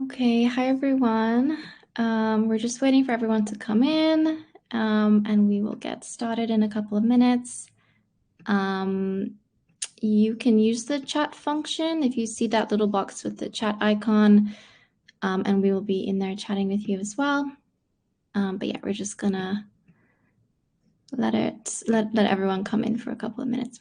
Okay, hi everyone. We're just waiting for everyone to come in, and we will get started in a couple of minutes. You can use the chat function if you see that little box with the chat icon, and we will be in there chatting with you as well. But yeah, we're just gonna let everyone come in for a couple of minutes.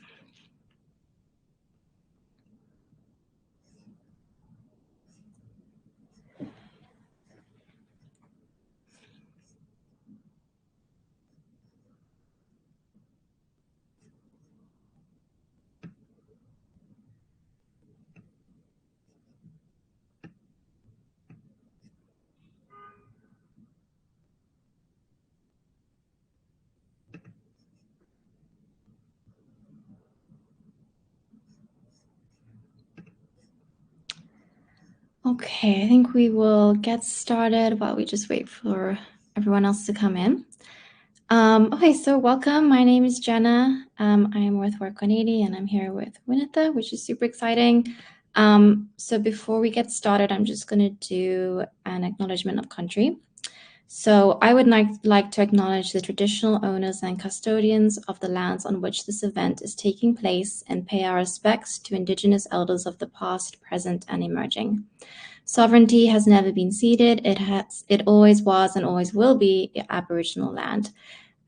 Okay, I think we will get started while we just wait for everyone else to come in. Okay, so welcome. My name is Jenna. I am with WORK180 and I'm here with Winitha, which is super exciting. So before we get started, I'm just going to do an acknowledgement of country. So I would like to acknowledge the traditional owners and custodians of the lands on which this event is taking place and pay our respects to Indigenous elders of the past, present, and emerging. Sovereignty has never been ceded. It always was and always will be Aboriginal land.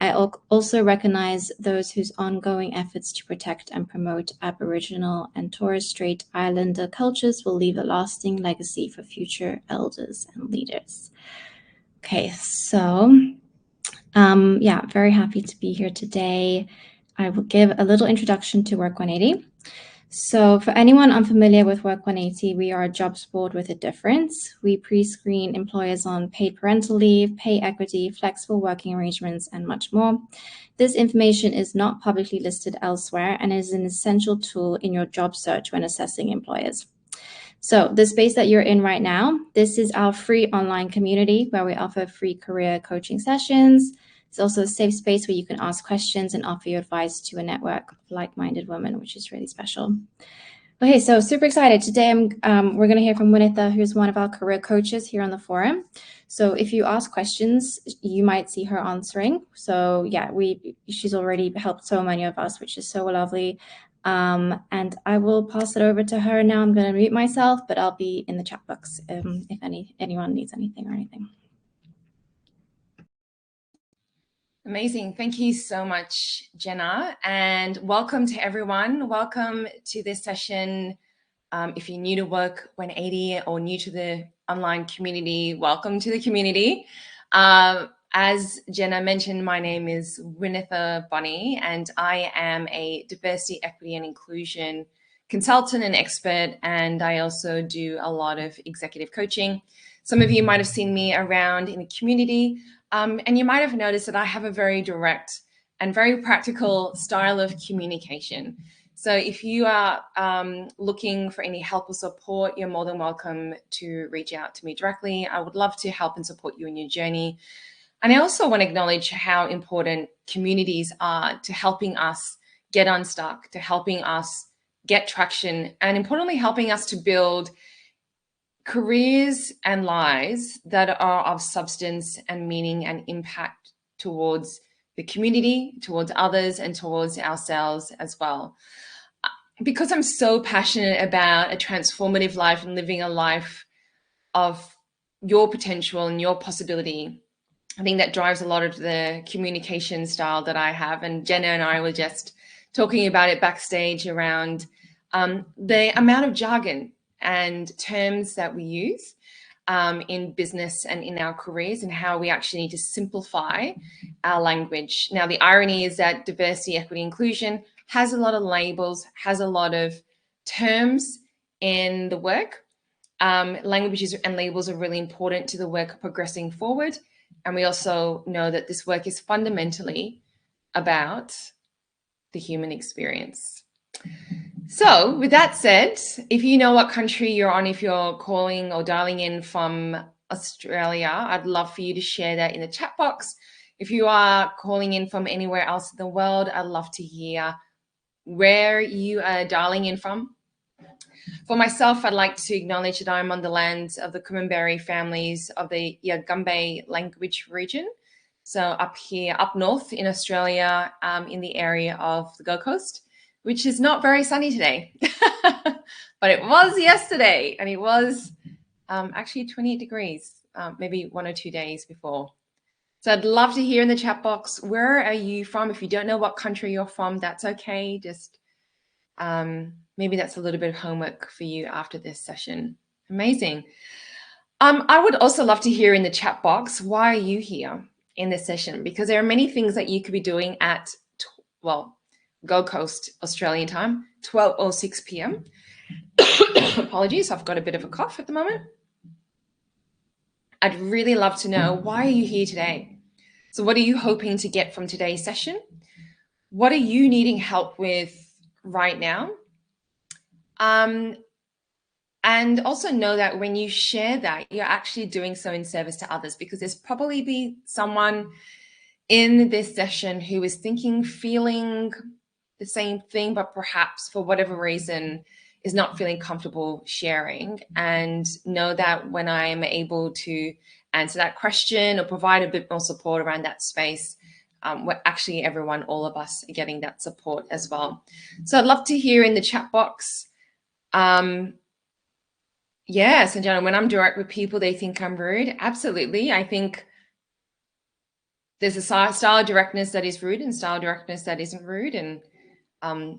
I also recognize those whose ongoing efforts to protect and promote Aboriginal and Torres Strait Islander cultures will leave a lasting legacy for future elders and leaders. Okay, so yeah, very happy to be here today. I will give a little introduction to WORK180. So for anyone unfamiliar with WORK180, we are a jobs board with a difference. We pre-screen employers on paid parental leave, pay equity, flexible working arrangements, and much more. This information is not publicly listed elsewhere and is an essential tool in your job search when assessing employers. So the space that you're in right now, this is our free online community where we offer free career coaching sessions. It's also a safe space where you can ask questions and offer your advice to a network of like-minded women, which is really special. Okay, so super excited. Today we're going to hear from Winitha, who's one of our career coaches here on the forum. So if you ask questions, you might see her answering. So yeah, she's already helped so many of us, which is so lovely. And I will pass it over to her now. I'm going to mute myself, but I'll be in the chat box if anyone needs anything or anything. Amazing. Thank you so much, Jenna, and welcome to everyone. Welcome to this session. If you're new to WORK180 or new to the online community, welcome to the community. As Jenna mentioned, my name is Winitha Bonnie, and I am a diversity, equity, and inclusion consultant and expert, and I also do a lot of executive coaching. Some of you might have seen me around in the community, and you might have noticed that I have a very direct and very practical style of communication. So if you are looking for any help or support, you're more than welcome to reach out to me directly. I would love to help and support you in your journey. And I also want to acknowledge how important communities are to helping us get unstuck, to helping us get traction, and importantly, helping us to build careers and lives that are of substance and meaning and impact towards the community, towards others, and towards ourselves as well. Because I'm so passionate about a transformative life and living a life of your potential and your possibility, I think that drives a lot of the communication style that I have. And Jenna and I were just talking about it backstage around the amount of jargon and terms that we use in business and in our careers, and how we actually need to simplify our language. Now, the irony is that diversity, equity, inclusion has a lot of labels, has a lot of terms in the work. Languages and labels are really important to the work progressing forward. And we also know that this work is fundamentally about the human experience. So with that said, if you know what country you're on, if you're calling or dialing in from Australia, I'd love for you to share that in the chat box. If you are calling in from anywhere else in the world, I'd love to hear where you are dialing in from. For myself, I'd like to acknowledge that I'm on the lands of the Kuminberry families of the Yagambeh language region. So up here, up north in Australia, in the area of the Gold Coast, which is not very sunny today. But it was yesterday, and it was actually 28 degrees, maybe 1 or 2 days before. So I'd love to hear in the chat box, where are you from? If you don't know what country you're from, that's okay. Just maybe that's a little bit of homework for you after this session. Amazing. I would also love to hear in the chat box, why are you here in this session? Because there are many things that you could be doing at, well, Gold Coast Australian time, 12:06 p.m. Apologies, I've got a bit of a cough at the moment. I'd really love to know, why are you here today? So what are you hoping to get from today's session? What are you needing help with right now? And also know that when you share that, you're actually doing so in service to others, because there's probably be someone in this session who is thinking, feeling the same thing, but perhaps for whatever reason is not feeling comfortable sharing. And know that when I am able to answer that question or provide a bit more support around that space, we're actually everyone, all of us are getting that support as well. So I'd love to hear in the chat box. Yes, and Jenna, when I'm direct with people, they think I'm rude. Absolutely. I think there's a style of directness that is rude and style of directness that isn't rude. And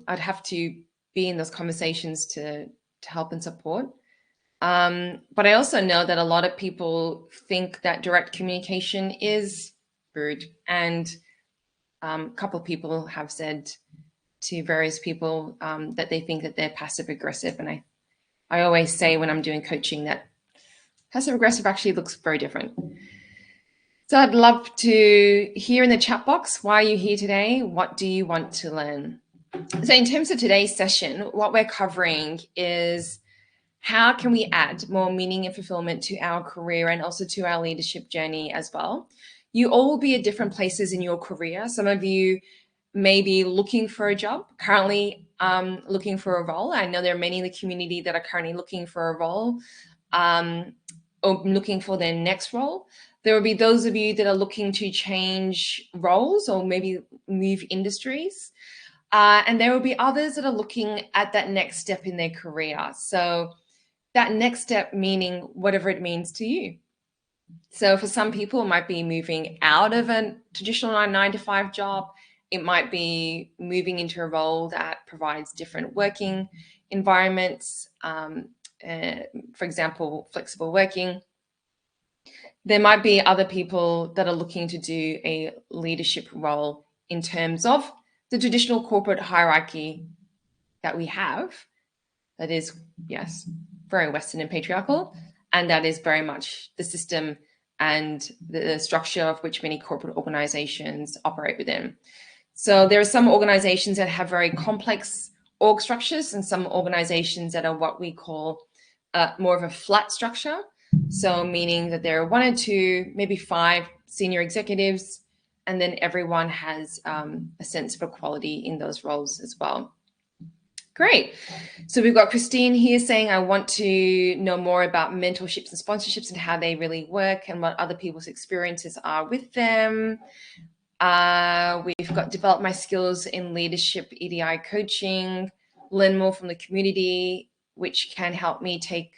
I'd have to be in those conversations to help and support. But I also know that a lot of people think that direct communication is rude. And a couple of people have said to various people that they think that they're passive aggressive. And I always say when I'm doing coaching that passive aggressive actually looks very different. So I'd love to hear in the chat box, why are you here today? What do you want to learn? So in terms of today's session, what we're covering is how can we add more meaning and fulfillment to our career and also to our leadership journey as well. You all will be at different places in your career. Some of you may be looking for a job, currently looking for a role. I know there are many in the community that are currently looking for a role or looking for their next role. There will be those of you that are looking to change roles or maybe move industries. And there will be others that are looking at that next step in their career. So that next step meaning whatever it means to you. So for some people, it might be moving out of a traditional 9-to-5 job. It might be moving into a role that provides different working environments, for example, flexible working. There might be other people that are looking to do a leadership role in terms of the traditional corporate hierarchy that we have. That is, yes, very Western and patriarchal, and that is very much the system and the structure of which many corporate organizations operate within. So there are some organizations that have very complex org structures and some organizations that are what we call more of a flat structure. So meaning that there are 1 or 2, maybe 5 senior executives, and then everyone has a sense of equality in those roles as well. Great. So we've got Christine here saying, I want to know more about mentorships and sponsorships and how they really work and what other people's experiences are with them. We've got develop my skills in leadership, EDI coaching, learn more from the community, which can help me take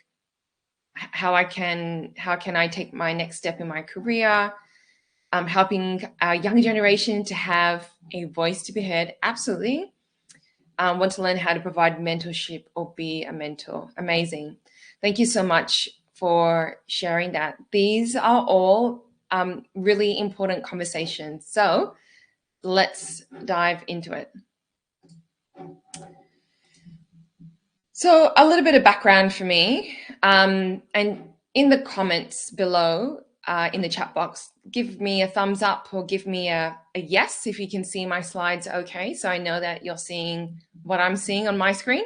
how can I take my next step in my career. Helping our young generation to have a voice to be heard. Absolutely. Want to learn how to provide mentorship or be a mentor. Amazing. Thank you so much for sharing that. These are all really important conversations. So let's dive into it. So a little bit of background for me, and in the comments below in the chat box, give me a thumbs up or give me a yes if you can see my slides okay, so I know that you're seeing what I'm seeing on my screen.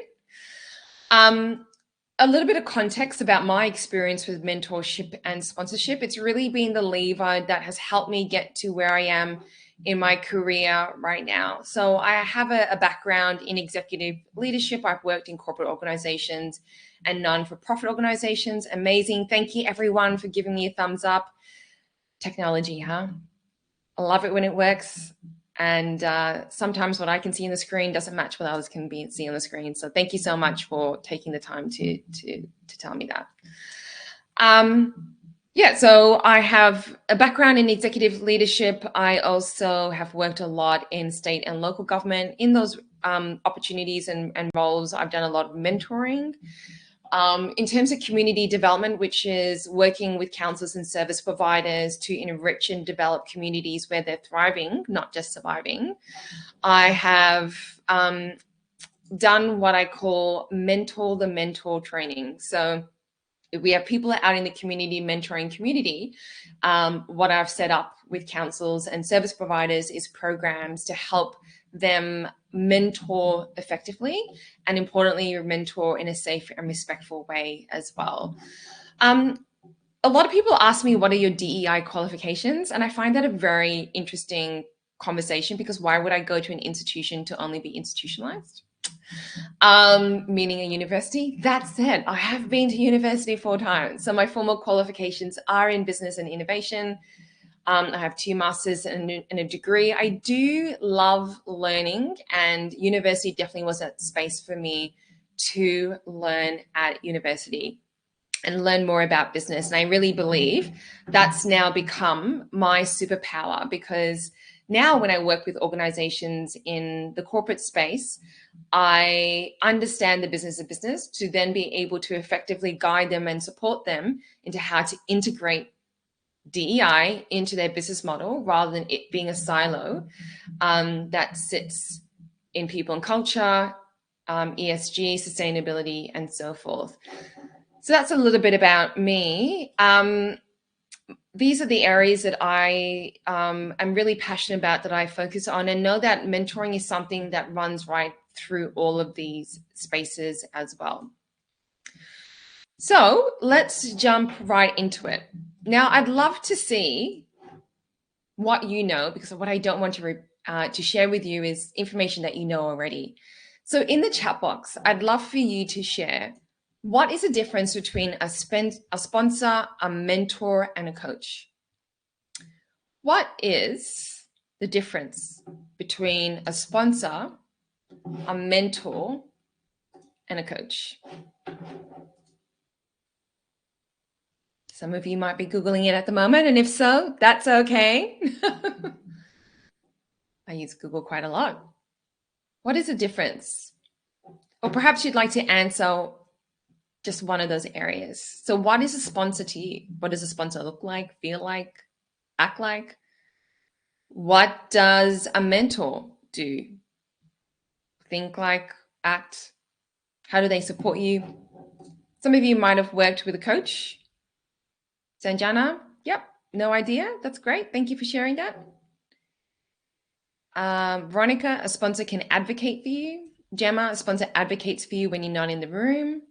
A little bit of context about my experience with mentorship and sponsorship. It's really been the lever that has helped me get to where I am in my career right now. So I have a background in executive leadership. I've worked in corporate organizations and non-for-profit organizations. Amazing. Thank you everyone for giving me a thumbs up. Technology, huh? I love it when it works. And sometimes what I can see on the screen doesn't match what others can see on the screen. So thank you so much for taking the time to tell me that. Yeah, so I have a background in executive leadership. I also have worked a lot in state and local government. In those opportunities and roles, I've done a lot of mentoring. In terms of community development, which is working with councils and service providers to enrich and develop communities where they're thriving, not just surviving, I have done what I call mentor the mentor training. So we have people out in the community mentoring community. What I've set up with councils and service providers is programs to help them mentor effectively, and importantly, mentor in a safe and respectful way as well. A lot of people ask me, what are your DEI qualifications? And I find that a very interesting conversation, because why would I go to an institution to only be institutionalized? Meaning a university. That said, I have been to university 4 times. So my formal qualifications are in business and innovation. I have 2 masters and a degree. I do love learning, and university definitely was a space for me to learn at university and learn more about business. And I really believe that's now become my superpower, because now when I work with organizations in the corporate space, I understand the business of business to then be able to effectively guide them and support them into how to integrate DEI into their business model, rather than it being a silo that sits in people and culture, ESG, sustainability, and so forth. So that's a little bit about me. These are the areas that I am really passionate about, that I focus on, and know that mentoring is something that runs right through all of these spaces as well. So let's jump right into it. Now, I'd love to see what you know, because what I don't want to share with you is information that you know already. So in the chat box, I'd love for you to share, what is the difference between a sponsor, a mentor, and a coach? What is the difference between a sponsor, a mentor, and a coach? Some of you might be Googling it at the moment, and if so, that's okay. I use Google quite a lot. What is the difference? Or perhaps you'd like to answer just one of those areas. So what is a sponsor to you? What does a sponsor look like, feel like, act like? What does a mentor do? Think like, act? How do they support you? Some of you might have worked with a coach. Sanjana, yep, no idea. That's great. Thank you for sharing that. Veronica, a sponsor can advocate for you. Gemma, a sponsor advocates for you when you're not in the room.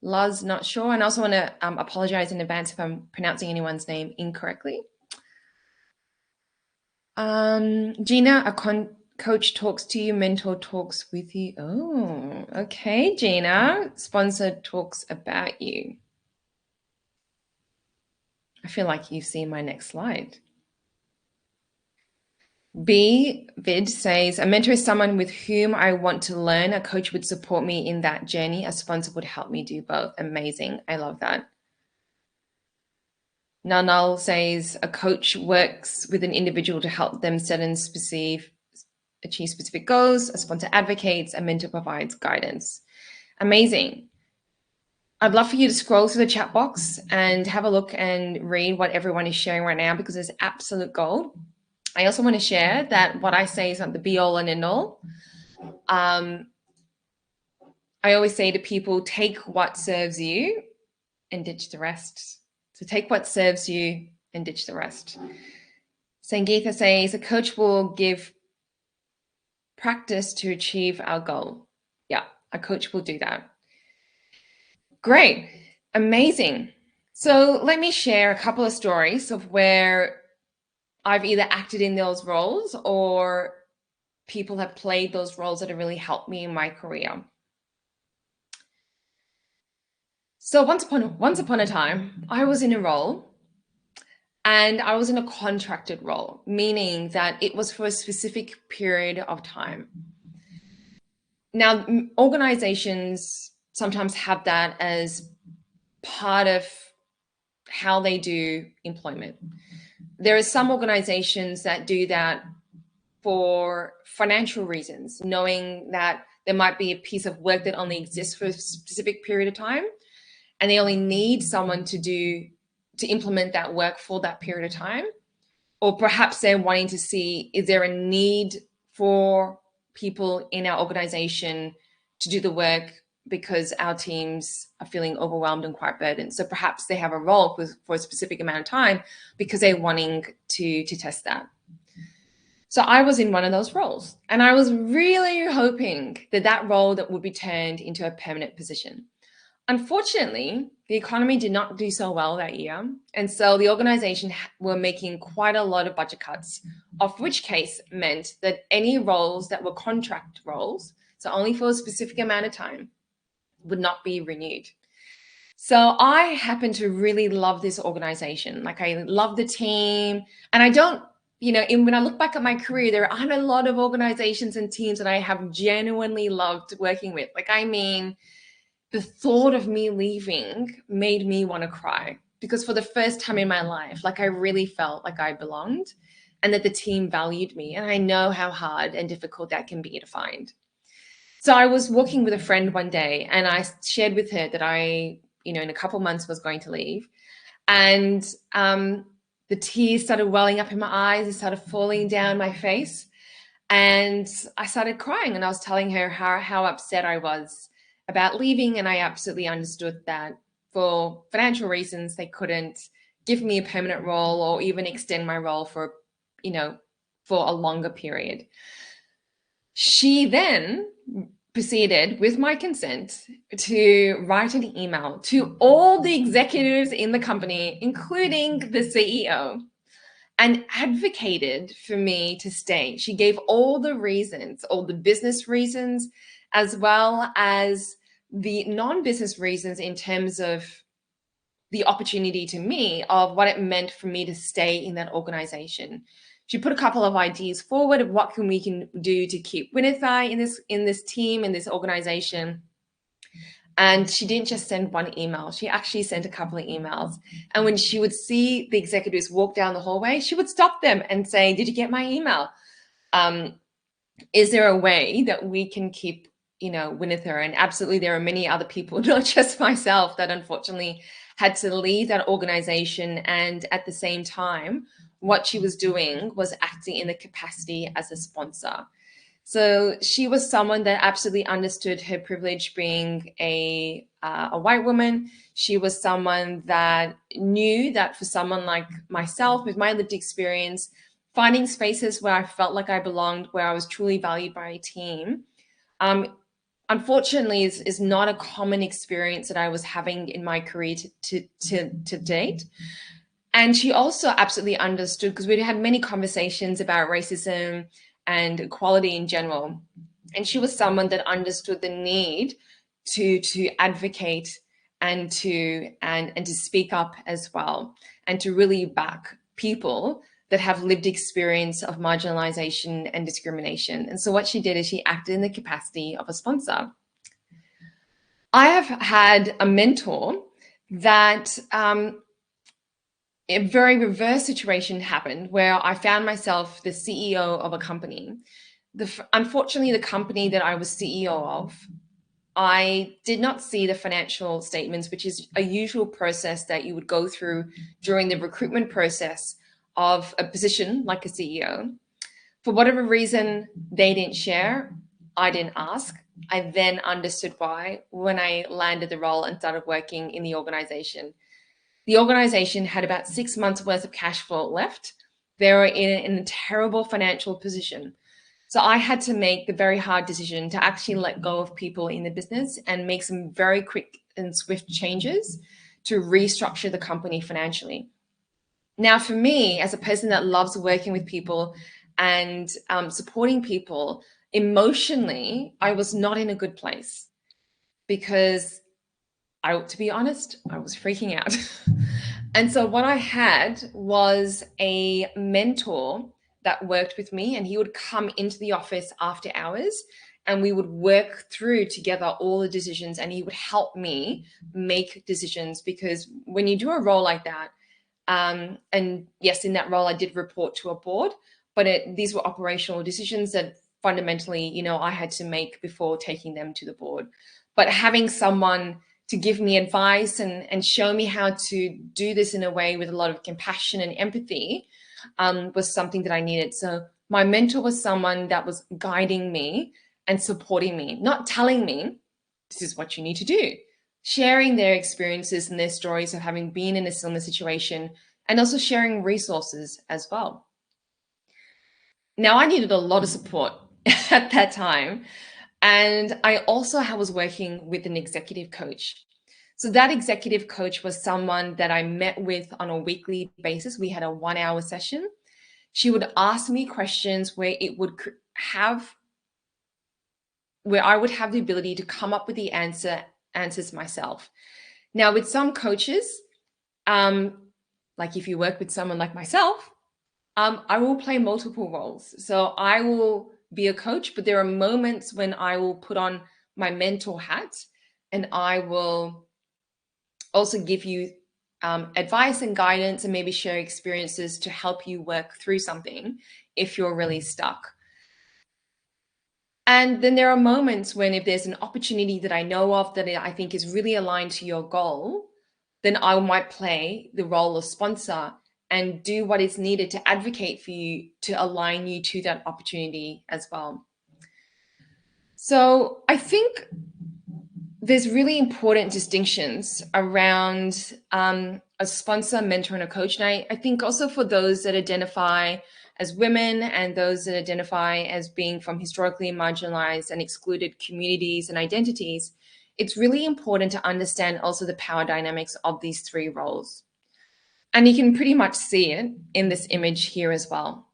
Luz, not sure. And I also want to apologize in advance if I'm pronouncing anyone's name incorrectly. Gina, a coach talks to you, mentor talks with you. Oh, okay, Gina. Sponsor talks about you. I feel like you've seen my next slide. B Vid says, a mentor is someone with whom I want to learn. A coach would support me in that journey. A sponsor would help me do both. Amazing. I love that. Nanal says, a coach works with an individual to help them set and achieve specific goals. A sponsor advocates. A mentor provides guidance. Amazing. I'd love for you to scroll through the chat box and have a look and read what everyone is sharing right now, because it's absolute gold. I also want to share that what I say is not the be all and end all. I always say to people, take what serves you and ditch the rest. So take what serves you and ditch the rest. Sangeetha says, a coach will give practice to achieve our goal. Yeah, a coach will do that. Great, amazing. So let me share a couple of stories of where I've either acted in those roles or people have played those roles that have really helped me in my career. So once upon a time, I was in a role, and I was in a contracted role, meaning that it was for a specific period of time. Now, organizations sometimes have that as part of how they do employment. There are some organizations that do that for financial reasons, knowing that there might be a piece of work that only exists for a specific period of time, and they only need someone to implement that work for that period of time. Or perhaps they're wanting to see, is there a need for people in our organization to do the work because our teams are feeling overwhelmed and quite burdened. So perhaps they have a role for a specific amount of time because they're wanting to test that. So I was in one of those roles, and I was really hoping that that role that would be turned into a permanent position. Unfortunately, the economy did not do so well that year, and so the organization were making quite a lot of budget cuts, of which case meant that any roles that were contract roles, so only for a specific amount of time, would not be renewed. So I happen to really love this organization. Like, I love the team, and I don't, when I look back at my career, there aren't a lot of organizations and teams that I have genuinely loved working with. Like, I mean, the thought of me leaving made me want to cry, because for the first time in my life, like, I really felt like I belonged and that the team valued me. And I know how hard and difficult that can be to find. So I was walking with a friend one day, and I shared with her that I, in a couple months was going to leave. And the tears started welling up in my eyes. It started falling down my face. And I started crying, and I was telling her how upset I was about leaving. And I absolutely understood that for financial reasons, they couldn't give me a permanent role or even extend my role for a longer period. She then proceeded, with my consent, to write an email to all the executives in the company, including the CEO, and advocated for me to stay. She gave all the reasons, all the business reasons, as well as the non-business reasons in terms of the opportunity to me of what it meant for me to stay in that organization. She put a couple of ideas forward of what we can do to keep Winify in this team, in this organization. And she didn't just send one email. She actually sent a couple of emails. And when she would see the executives walk down the hallway, she would stop them and say, "Did you get my email? Is there a way that we can keep, Winify?" And absolutely, there are many other people, not just myself, that unfortunately had to leave that organization. And at the same time, what she was doing was acting in the capacity as a sponsor. So she was someone that absolutely understood her privilege being a white woman. She was someone that knew that for someone like myself, with my lived experience, finding spaces where I felt like I belonged, where I was truly valued by a team, unfortunately is not a common experience that I was having in my career to date. And she also absolutely understood, because we had many conversations about racism and equality in general. And she was someone that understood the need to advocate and to speak up as well, and to really back people that have lived experience of marginalization and discrimination. And so what she did is she acted in the capacity of a sponsor. I have had a mentor that a very reverse situation happened, where I found myself the CEO of a company. Unfortunately, the company that I was CEO of, I did not see the financial statements, which is a usual process that you would go through during the recruitment process of a position like a CEO. For whatever reason, they didn't share. I didn't ask. I then understood why when I landed the role and started working in the organization. The organization had about 6 months worth of cash flow left. They were in a terrible financial position. So I had to make the very hard decision to actually let go of people in the business and make some very quick and swift changes to restructure the company financially. Now, for me, as a person that loves working with people and supporting people, emotionally, I was not in a good place because to be honest, I was freaking out. And so what I had was a mentor that worked with me, and he would come into the office after hours and we would work through together all the decisions, and he would help me make decisions. Because when you do a role like that, and yes, in that role, I did report to a board, but these were operational decisions that fundamentally, I had to make before taking them to the board. But having someone to give me advice and show me how to do this in a way with a lot of compassion and empathy was something that I needed. So my mentor was someone that was guiding me and supporting me, not telling me this is what you need to do, sharing their experiences and their stories of having been in a similar situation, and also sharing resources as well. Now, I needed a lot of support at that time. And I also was working with an executive coach. So that executive coach was someone that I met with on a weekly basis. We had a 1-hour session. She would ask me questions where I would have the ability to come up with the answers myself. Now, with some coaches, like if you work with someone like myself, I will play multiple roles. So I will be a coach, but there are moments when I will put on my mentor hat and I will also give you advice and guidance and maybe share experiences to help you work through something if you're really stuck. And then there are moments when if there's an opportunity that I know of that I think is really aligned to your goal, then I might play the role of sponsor and do what is needed to advocate for you to align you to that opportunity as well. So I think there's really important distinctions around a sponsor, mentor, and a coach. And I think also for those that identify as women and those that identify as being from historically marginalized and excluded communities and identities, it's really important to understand also the power dynamics of these three roles. And you can pretty much see it in this image here as well.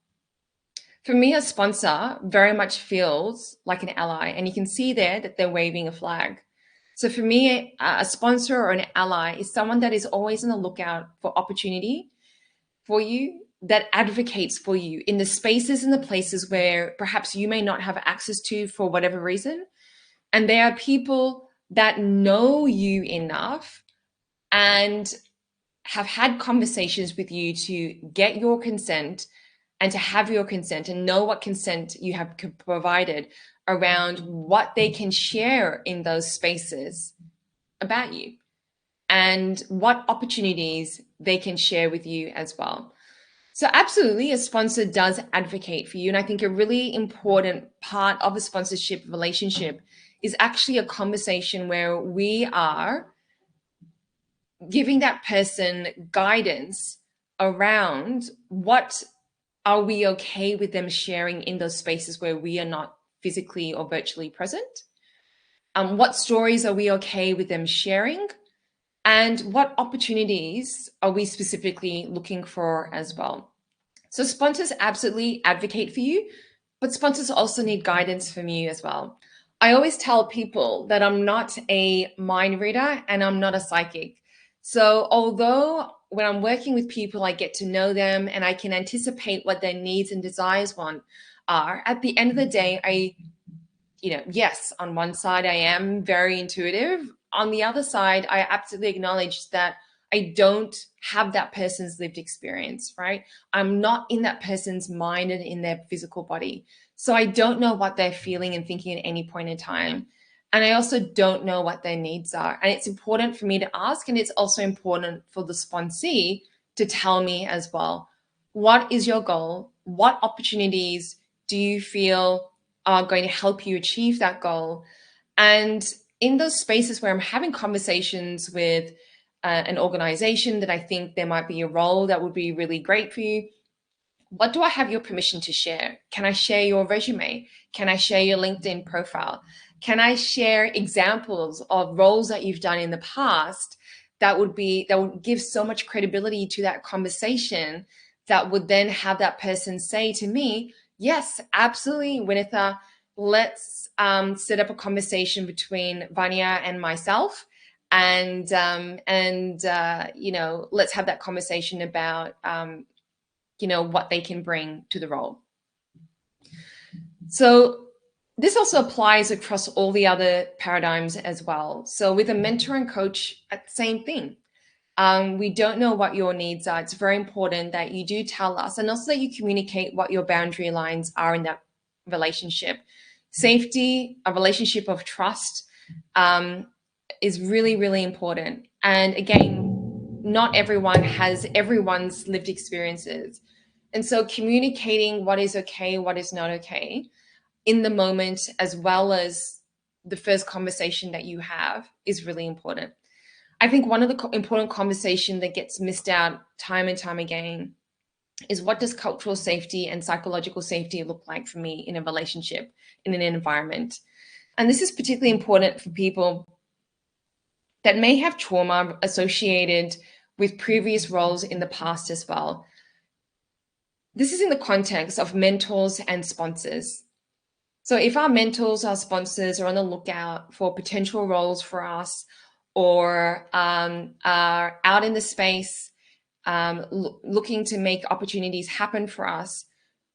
For me, a sponsor very much feels like an ally, and you can see there that they're waving a flag. So for me, a sponsor or an ally is someone that is always on the lookout for opportunity for you, that advocates for you in the spaces and the places where perhaps you may not have access to for whatever reason. And they are people that know you enough and have had conversations with you to get your consent and to have your consent and know what consent you have provided around what they can share in those spaces about you and what opportunities they can share with you as well. So absolutely, a sponsor does advocate for you. And I think a really important part of a sponsorship relationship is actually a conversation where we are giving that person guidance around what are we okay with them sharing in those spaces where we are not physically or virtually present? What stories are we okay with them sharing? And what opportunities are we specifically looking for as well? So sponsors absolutely advocate for you, but sponsors also need guidance from you as well. I always tell people that I'm not a mind reader and I'm not a psychic. So although when I'm working with people, I get to know them and I can anticipate what their needs and desires are, at the end of the day, yes, on one side, I am very intuitive. On the other side, I absolutely acknowledge that I don't have that person's lived experience, right? I'm not in that person's mind and in their physical body. So I don't know what they're feeling and thinking at any point in time. And I also don't know what their needs are. And it's important for me to ask. And it's also important for the sponsee to tell me as well. What is your goal? What opportunities do you feel are going to help you achieve that goal? And in those spaces where I'm having conversations with an organization that I think there might be a role that would be really great for you, what do I have your permission to share? Can I share your resume? Can I share your LinkedIn profile? Can I share examples of roles that you've done in the past that would give so much credibility to that conversation, that would then have that person say to me, yes, absolutely, Winitha, let's set up a conversation between Vanya and myself, and let's have that conversation about what they can bring to the role. So this also applies across all the other paradigms as well. So with a mentor and coach, same thing. We don't know what your needs are. It's very important that you do tell us, and also that you communicate what your boundary lines are in that relationship. Safety, a relationship of trust, is really, really important. And again, not everyone has everyone's lived experiences. And so communicating what is okay, what is not okay in the moment, as well as the first conversation that you have, is really important. I think one of the important conversation that gets missed out time and time again is, what does cultural safety and psychological safety look like for me in a relationship, in an environment? And this is particularly important for people that may have trauma associated with previous roles in the past as well. This is in the context of mentors and sponsors. So if our mentors, our sponsors are on the lookout for potential roles for us, or are out in the space looking to make opportunities happen for us,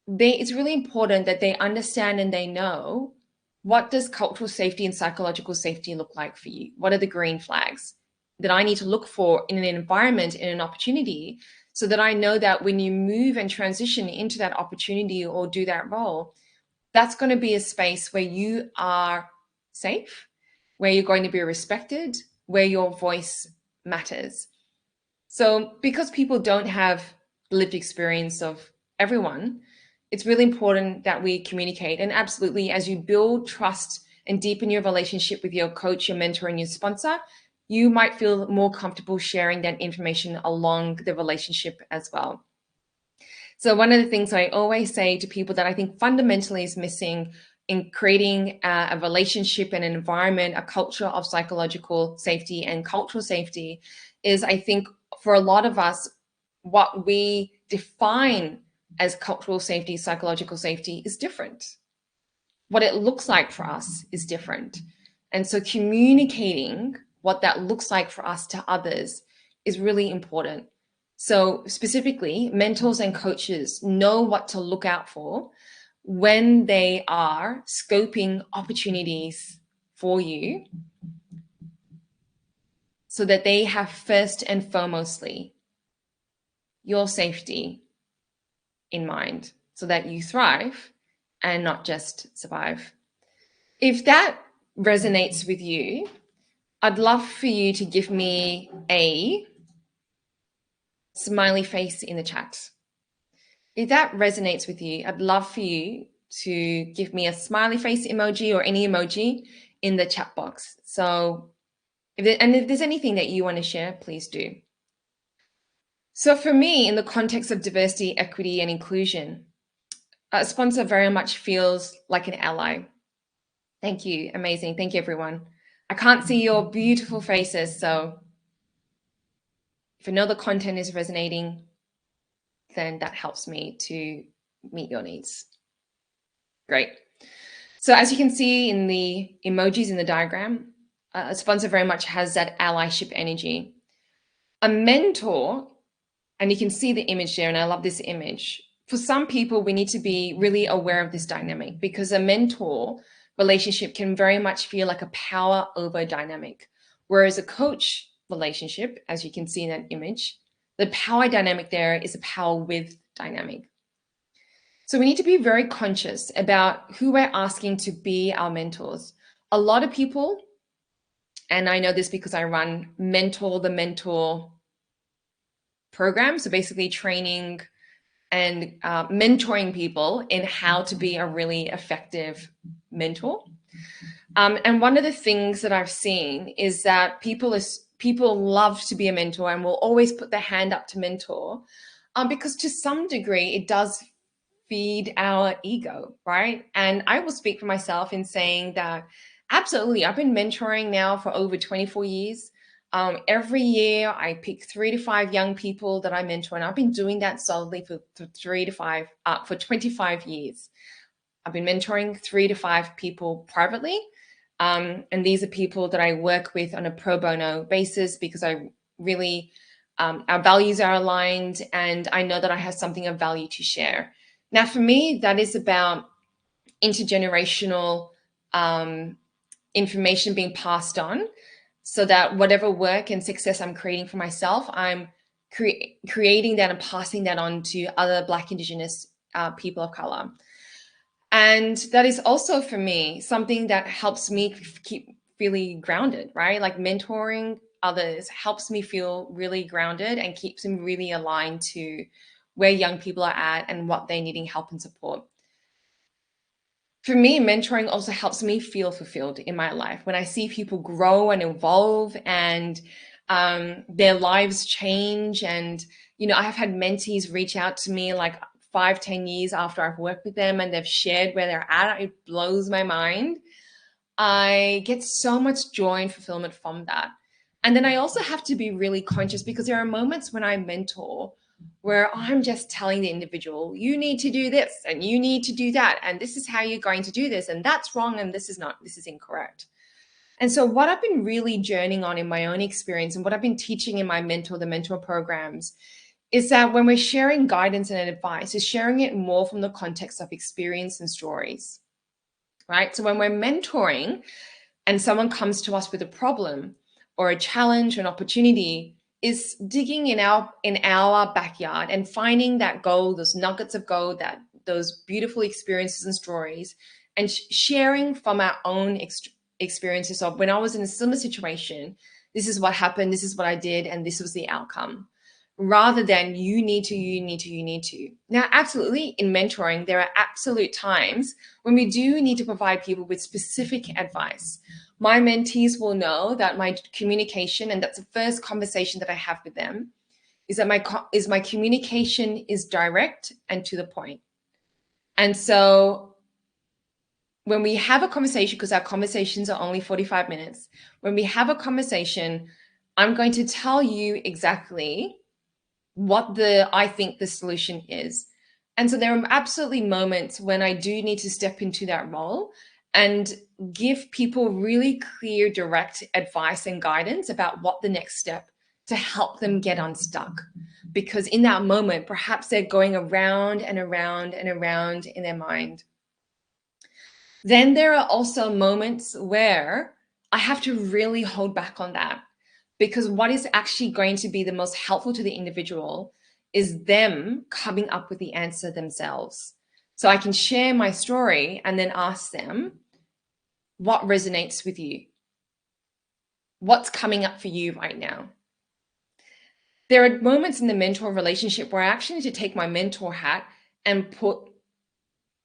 it's really important that they understand and they know, what does cultural safety and psychological safety look like for you? What are the green flags that I need to look for in an environment, in an opportunity, so that I know that when you move and transition into that opportunity or do that role, that's going to be a space where you are safe, where you're going to be respected, where your voice matters. So because people don't have the lived experience of everyone, it's really important that we communicate. And absolutely, as you build trust and deepen your relationship with your coach, your mentor, and your sponsor, you might feel more comfortable sharing that information along the relationship as well. So one of the things I always say to people that I think fundamentally is missing in creating a relationship and an environment, a culture of psychological safety and cultural safety, is, I think for a lot of us, what we define as cultural safety, psychological safety, is different. What it looks like for us is different. And so communicating what that looks like for us to others is really important. So specifically, mentors and coaches know what to look out for when they are scoping opportunities for you, so that they have first and foremostly your safety in mind, so that you thrive and not just survive. If that resonates with you, I'd love for you to give me a smiley face in the chat. If that resonates with you, I'd love for you to give me a smiley face emoji or any emoji in the chat box. So, if there's anything that you want to share, please do. So for me, in the context of diversity, equity, and inclusion, a sponsor very much feels like an ally. Thank you. Amazing. Thank you, everyone. I can't see your beautiful faces, so if you know the content is resonating, then that helps me to meet your needs. Great. So as you can see in the emojis in the diagram, a sponsor very much has that allyship energy. A mentor, and you can see the image there, and I love this image. For some people, we need to be really aware of this dynamic, because a mentor relationship can very much feel like a power over dynamic. Whereas a coach relationship, as you can see in that image, the power dynamic there is a power with dynamic. So we need to be very conscious about who we're asking to be our mentors. A lot of people, and I know this because I run Mentor the Mentor program, so basically training and mentoring people in how to be a really effective mentor. And one of the things that I've seen is that people love to be a mentor and will always put their hand up to mentor, because to some degree it does feed our ego, right? And I will speak for myself in saying that absolutely, I've been mentoring now for over 24 years. Every year, I pick 3 to 5 young people that I mentor, and I've been doing that solidly for 25 years. I've been mentoring 3 to 5 people privately, and these are people that I work with on a pro bono basis because I really, our values are aligned, and I know that I have something of value to share. Now, for me, that is about intergenerational information being passed on, so that whatever work and success I'm creating for myself, I'm creating that and passing that on to other Black, Indigenous people of color. And that is also for me something that helps me keep feeling grounded, right? Like mentoring others helps me feel really grounded and keeps them really aligned to where young people are at and what they're needing help and support. For me, mentoring also helps me feel fulfilled in my life. When I see people grow and evolve and their lives change, and I have had mentees reach out to me like 5-10 years after I've worked with them, and they've shared where they're at. It blows my mind. I get so much joy and fulfillment from that. And then I also have to be really conscious, because there are moments when I mentor where I'm just telling the individual, you need to do this and you need to do that, and this is how you're going to do this, and that's wrong, and this is incorrect. And so what I've been really journeying on in my own experience, and what I've been teaching in my the mentor programs, is that when we're sharing guidance and advice, is sharing it more from the context of experience and stories, right? So when we're mentoring and someone comes to us with a problem or a challenge or an opportunity, is digging in our backyard and finding that gold, those nuggets of gold, those beautiful experiences and stories, and sharing from our own experiences of, when I was in a similar situation, this is what happened, this is what I did, and this was the outcome, rather than you need to. Now, absolutely, in mentoring, there are absolute times when we do need to provide people with specific advice. My mentees will know that my communication, and that's the first conversation that I have with them, is that my communication is direct and to the point. And so when we have a conversation, because our conversations are only 45 minutes, when we have a conversation, I'm going to tell you exactly what I think the solution is. And so there are absolutely moments when I do need to step into that role and give people really clear, direct advice and guidance about what the next step to help them get unstuck. Because in that moment, perhaps they're going around and around and around in their mind. Then there are also moments where I have to really hold back on that, because what is actually going to be the most helpful to the individual is them coming up with the answer themselves. So I can share my story and then ask them, what resonates with you? What's coming up for you right now? There are moments in the mentor relationship where I actually need to take my mentor hat and put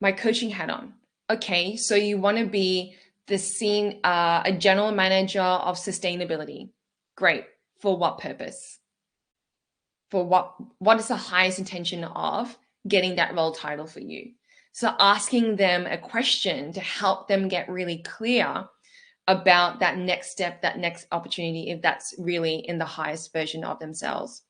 my coaching hat on. Okay, so you want to be a general manager of sustainability. Great. For what purpose? For what is the highest intention of getting that role title for you? So asking them a question to help them get really clear about that next step, that next opportunity, if that's really in the highest version of themselves.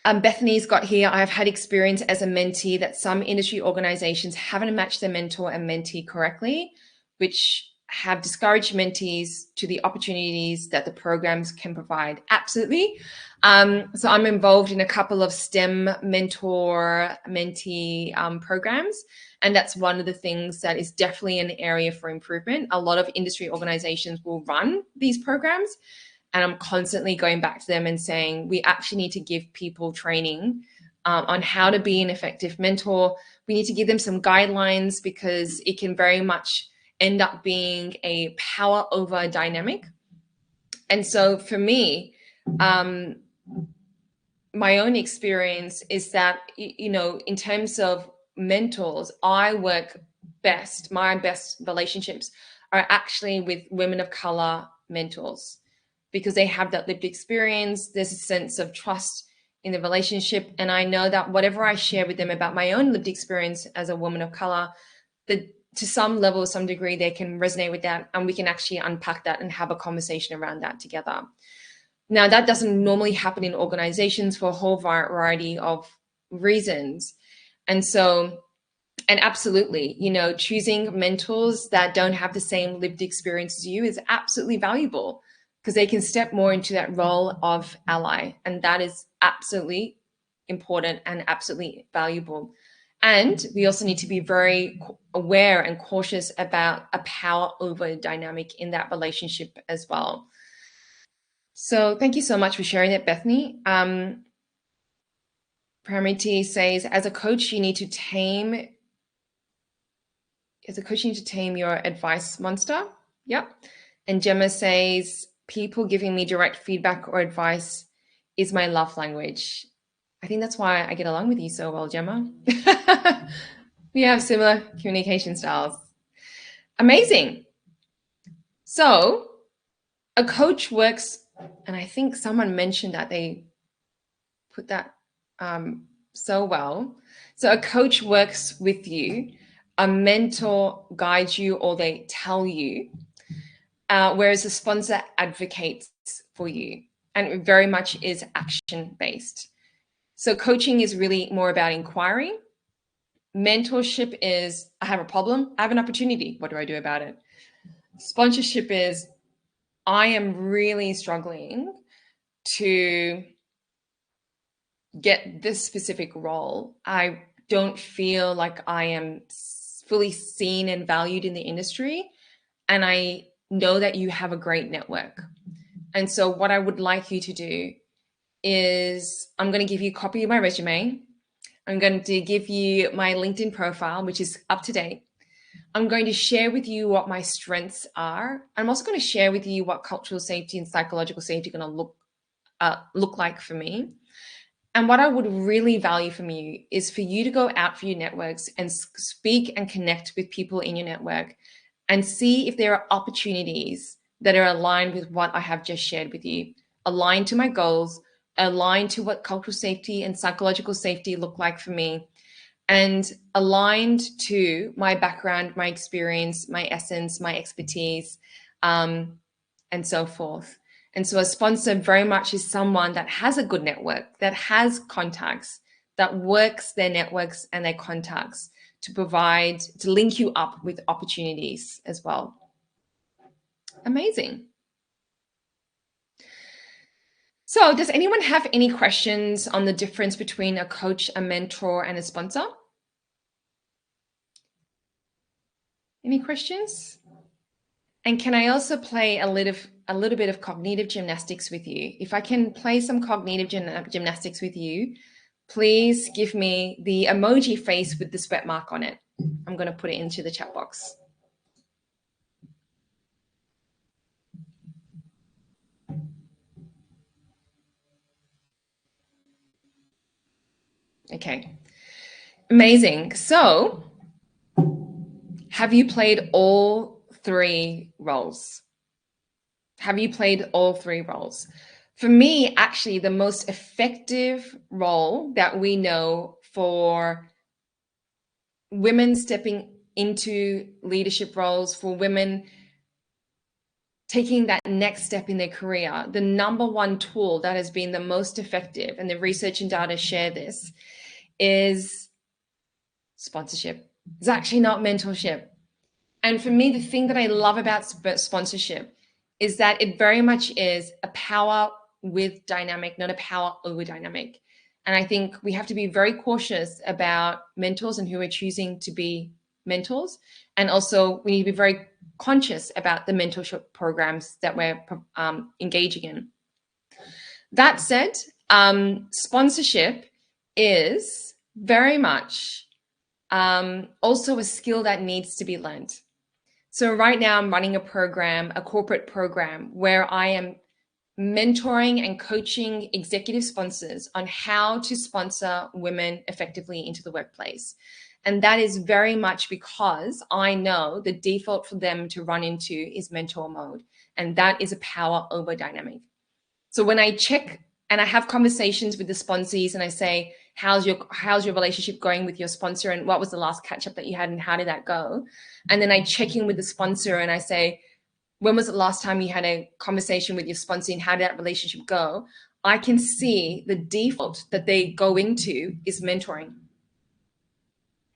Bethany's got here, I've had experience as a mentee that some industry organizations haven't matched their mentor and mentee correctly, which have discouraged mentees to the opportunities that the programs can provide. Absolutely. So I'm involved in a couple of STEM mentor-mentee programs, and that's one of the things that is definitely an area for improvement. A lot of industry organizations will run these programs, and I'm constantly going back to them and saying, we actually need to give people training on how to be an effective mentor. We need to give them some guidelines, because it can very much end up being a power over dynamic. And so for me, my own experience is that, in terms of mentors, I work best, my best relationships are actually with women of color mentors, because they have that lived experience. There's a sense of trust in the relationship. And I know that whatever I share with them about my own lived experience as a woman of color, the to some level, some degree, they can resonate with that, and we can actually unpack that and have a conversation around that together. Now, that doesn't normally happen in organizations for a whole variety of reasons. And so, and absolutely, choosing mentors that don't have the same lived experience as you is absolutely valuable, because they can step more into that role of ally. And that is absolutely important and absolutely valuable. And we also need to be very aware and cautious about a power over dynamic in that relationship as well. So thank you so much for sharing that, Bethany. Paramiti says, as a coach, you need to tame your advice monster. Yep. And Gemma says, people giving me direct feedback or advice is my love language. I think that's why I get along with you so well, Gemma. We have similar communication styles. Amazing. So a coach works, and I think someone mentioned that they put that so well. So a coach works with you, a mentor guides you, or they tell you, whereas a sponsor advocates for you, and it very much is action-based. So coaching is really more about inquiry. Mentorship is, I have a problem, I have an opportunity, what do I do about it? Sponsorship is, I am really struggling to get this specific role. I don't feel like I am fully seen and valued in the industry, and I know that you have a great network. And so what I would like you to do is, I'm going to give you a copy of my resume. I'm going to give you my LinkedIn profile, which is up to date. I'm going to share with you what my strengths are. I'm also going to share with you what cultural safety and psychological safety are going to look like for me. And what I would really value from you is for you to go out for your networks and speak and connect with people in your network and see if there are opportunities that are aligned with what I have just shared with you, aligned to my goals, aligned to what cultural safety and psychological safety look like for me, and aligned to my background, my experience, my essence, my expertise, and so forth. And so a sponsor very much is someone that has a good network, that has contacts, that works their networks and their contacts to link you up with opportunities as well. Amazing. So does anyone have any questions on the difference between a coach, a mentor, and a sponsor? Any questions? And can I also play a little bit of cognitive gymnastics with you? If I can play some cognitive gymnastics with you, please give me the emoji face with the sweat mark on it. I'm going to put it into the chat box. Okay, amazing. So have you played all three roles? Have you played all three roles? For me, actually, the most effective role that we know for women stepping into leadership roles, for women taking that next step in their career, the number one tool that has been the most effective, and the research and data share this, is sponsorship. It's actually not mentorship. And for me, the thing that I love about sponsorship is that it very much is a power with dynamic, not a power over dynamic. And I think we have to be very cautious about mentors and who we're choosing to be mentors. And also we need to be very conscious about the mentorship programs that we're engaging in. That said, sponsorship is very much also a skill that needs to be learned. So right now I'm running a program, a corporate program, where I am mentoring and coaching executive sponsors on how to sponsor women effectively into the workplace. And that is very much because I know the default for them to run into is mentor mode. And that is a power over dynamic. So when I check and I have conversations with the sponsees and I say, how's your relationship going with your sponsor, and what was the last catch up that you had, and how did that go? And then I check in with the sponsor and I say, when was the last time you had a conversation with your sponsor and how did that relationship go? I can see the default that they go into is mentoring.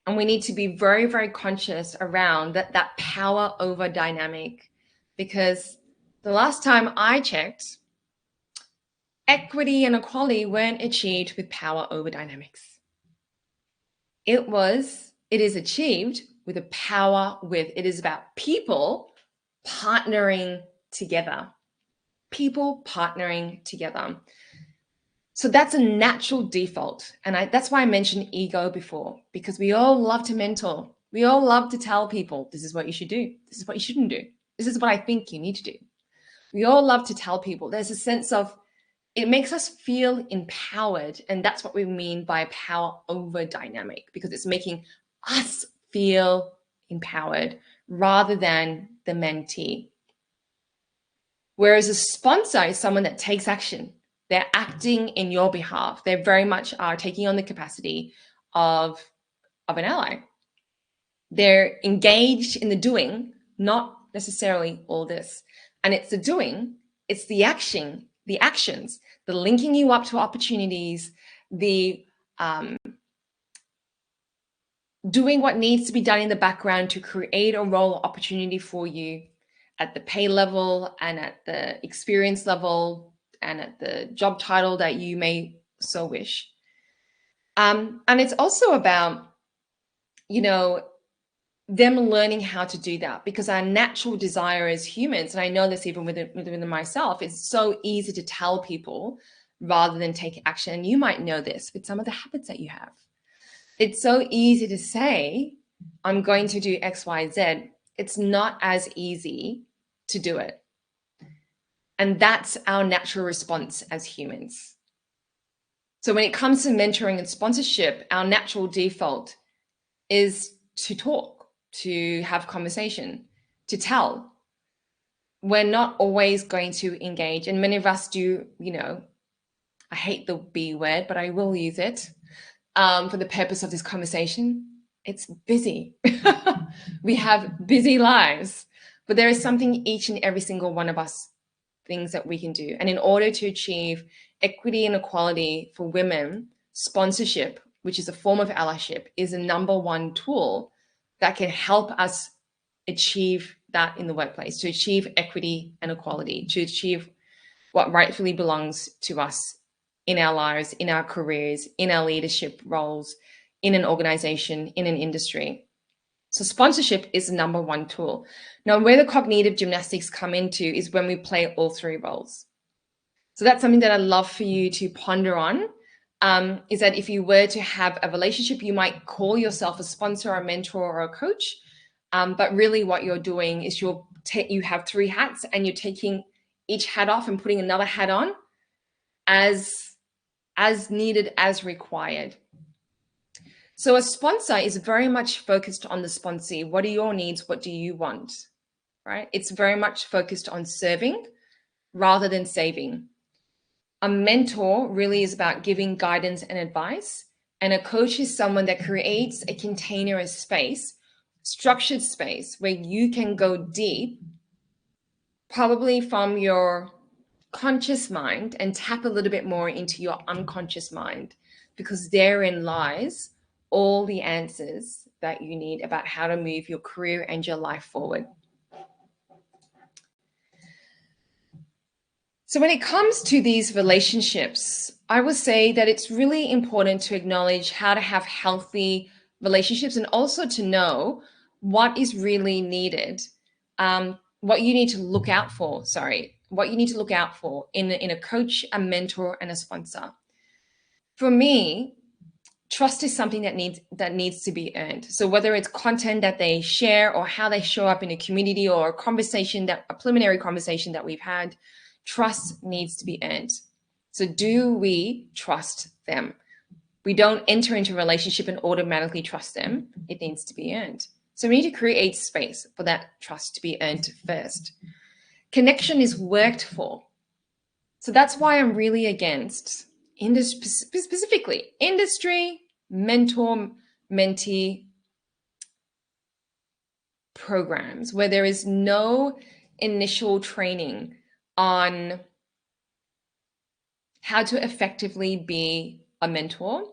And we need to be very, very conscious around that power over dynamic, because the last time I checked, equity and equality weren't achieved with power over dynamics. It is achieved with a power with, it is about people partnering together. People partnering together. So that's a natural default. And that's why I mentioned ego before, because we all love to mentor. We all love to tell people, this is what you should do. This is what you shouldn't do. This is what I think you need to do. We all love to tell people. There's a sense of, it makes us feel empowered. And that's what we mean by power over dynamic, because it's making us feel empowered rather than the mentee. Whereas a sponsor is someone that takes action. They're acting in your behalf. They very much are taking on the capacity of an ally. They're engaged in the doing, not necessarily all this. And it's the doing, it's the actions, the linking you up to opportunities, the doing what needs to be done in the background to create a role or opportunity for you at the pay level and at the experience level and at the job title that you may so wish. And it's also about, them learning how to do that, because our natural desire as humans, and I know this even within myself, it's so easy to tell people rather than take action. And you might know this with some of the habits that you have. It's so easy to say, I'm going to do X, Y, Z. It's not as easy to do it. And that's our natural response as humans. So when it comes to mentoring and sponsorship, our natural default is to talk, to have conversation, to tell. We're not always going to engage. And many of us do, I hate the B word, but I will use it for the purpose of this conversation. It's busy. We have busy lives, but there is something each and every single one of us, things that we can do. And in order to achieve equity and equality for women, sponsorship, which is a form of allyship, is a number one tool that can help us achieve that in the workplace, to achieve equity and equality, to achieve what rightfully belongs to us in our lives, in our careers, in our leadership roles, in an organization, in an industry. So sponsorship is the number one tool. Now, where the cognitive gymnastics come into is when we play all three roles. So that's something that I'd love for you to ponder on, is that if you were to have a relationship, you might call yourself a sponsor, a mentor, or a coach. But really what you're doing is you have three hats, and you're taking each hat off and putting another hat on as needed, as required. So a sponsor is very much focused on the sponsee. What are your needs? What do you want? Right? It's very much focused on serving rather than saving. A mentor really is about giving guidance and advice. And a coach is someone that creates a container, a space, structured space where you can go deep, probably from your conscious mind, and tap a little bit more into your unconscious mind, because therein lies all the answers that you need about how to move your career and your life forward. So when it comes to these relationships, I would say that it's really important to acknowledge how to have healthy relationships, and also to know what is really needed, what you need to look out for, in a coach, a mentor, and a sponsor. For me, trust is something that needs to be earned. So whether it's content that they share, or how they show up in a community, or a preliminary conversation that we've had, trust needs to be earned. So do we trust them? We don't enter into a relationship and automatically trust them. It needs to be earned. So we need to create space for that trust to be earned first. Connection is worked for. So that's why I'm really against specifically industry, mentor, mentee programs where there is no initial training on how to effectively be a mentor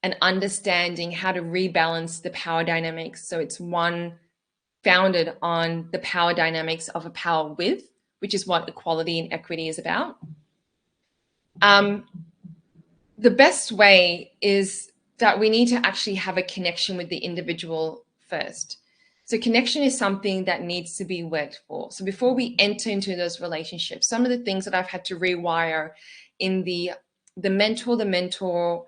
and understanding how to rebalance the power dynamics. So it's one founded on the power dynamics of a power with, which is what equality and equity is about. The best way is that we need to actually have a connection with the individual first. So connection is something that needs to be worked for. So before we enter into those relationships, some of the things that I've had to rewire in the mentor,